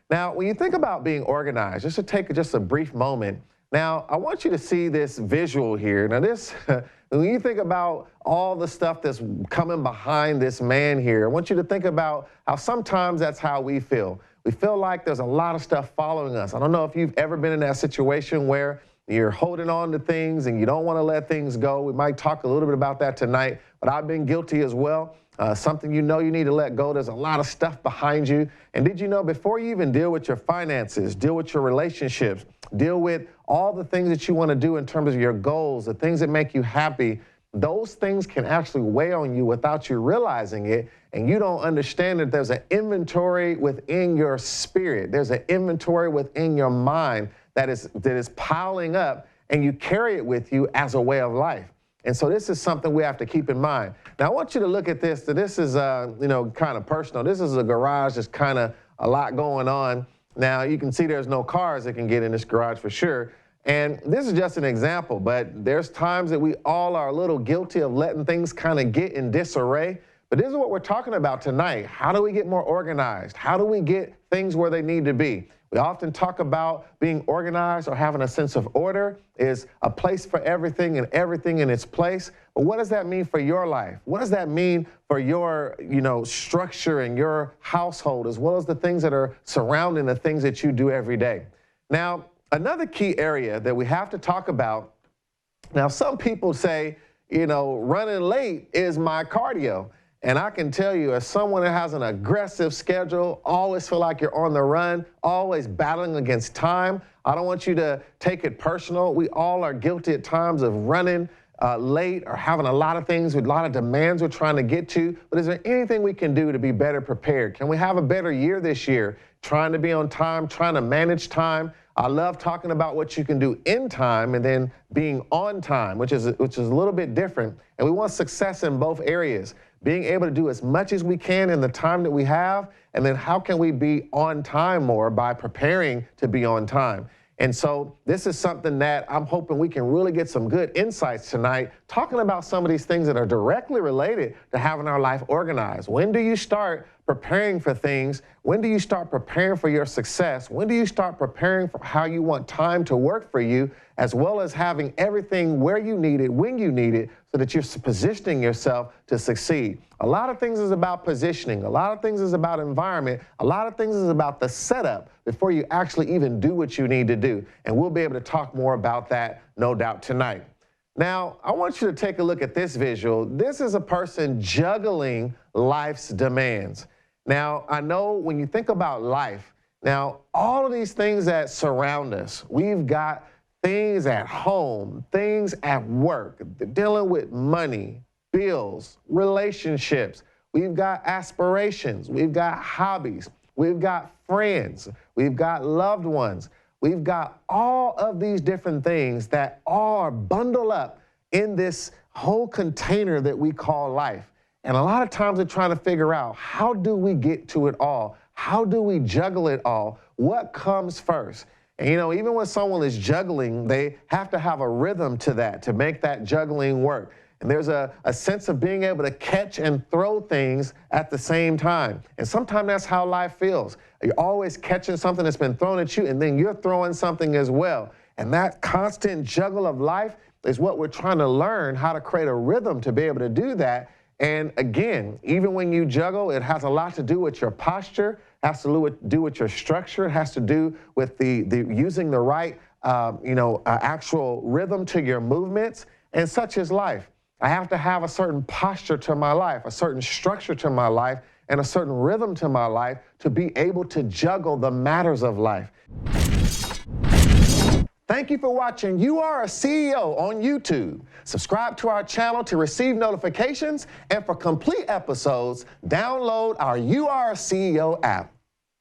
Now, when you think about being organized, just to take just a brief moment, now I want you to see this visual here. Now this, when you think about all the stuff that's coming behind this man here, I want you to think about how sometimes that's how we feel. We feel like there's a lot of stuff following us. I don't know if you've ever been in that situation where you're holding on to things and you don't want to let things go. We might talk a little bit about that tonight, but I've been guilty as well. Something you know you need to let go. There's a lot of stuff behind you. And did you know before you even deal with your finances, deal with your relationships, deal with all the things that you want to do in terms of your goals, the things that make you happy, those things can actually weigh on you without you realizing it. And you don't understand that there's an inventory within your spirit. There's an inventory within your mind that is piling up, and you carry it with you as a way of life. And so this is something we have to keep in mind. Now, I want you to look at this. This is, kind of personal. This is a garage. There's kind of a lot going on. Now, you can see there's no cars that can get in this garage for sure. And this is just an example, but there's times that we all are a little guilty of letting things kind of get in disarray. But this is what we're talking about tonight. How do we get more organized? How do we get things where they need to be? We often talk about being organized or having a sense of order is a place for everything and everything in its place. But what does that mean for your life? What does that mean for your, structure and your household, as well as the things that are surrounding the things that you do every day? Now, another key area that we have to talk about. Now, some people say, running late is my cardio. And I can tell you, as someone that has an aggressive schedule, always feel like you're on the run, always battling against time, I don't want you to take it personal. We all are guilty at times of running late or having a lot of things with a lot of demands we're trying to get to. But is there anything we can do to be better prepared? Can we have a better year this year? Trying to be on time, trying to manage time. I love talking about what you can do in time and then being on time, which is a little bit different. And we want success in both areas. Being able to do as much as we can in the time that we have, and then how can we be on time more by preparing to be on time? And so this is something that I'm hoping we can really get some good insights tonight, talking about some of these things that are directly related to having our life organized. When do you start preparing for things? When do you start preparing for your success? When do you start preparing for how you want time to work for you, as well as having everything where you need it, when you need it, so that you're positioning yourself to succeed? A lot of things is about positioning. A lot of things is about environment. A lot of things is about the setup before you actually even do what you need to do. And we'll be able to talk more about that, no doubt, tonight. Now, I want you to take a look at this visual. This is a person juggling life's demands. Now, I know when you think about life, now, all of these things that surround us, we've got things at home, things at work, dealing with money, bills, relationships. We've got aspirations. We've got hobbies. We've got friends. We've got loved ones. We've got all of these different things that all are bundled up in this whole container that we call life. And a lot of times we're trying to figure out, how do we get to it all? How do we juggle it all? What comes first? And even when someone is juggling, they have to have a rhythm to that, to make that juggling work. And there's a sense of being able to catch and throw things at the same time. And sometimes that's how life feels. You're always catching something that's been thrown at you, and then you're throwing something as well. And that constant juggle of life is what we're trying to learn, how to create a rhythm to be able to do that. And again, even when you juggle, it has a lot to do with your posture, has to do with your structure, it has to do with the using the right, actual rhythm to your movements, and such is life. I have to have a certain posture to my life, a certain structure to my life, and a certain rhythm to my life to be able to juggle the matters of life. Thank you for watching You Are a CEO on YouTube. Subscribe to our channel to receive notifications, and for complete episodes, download our You Are a CEO app.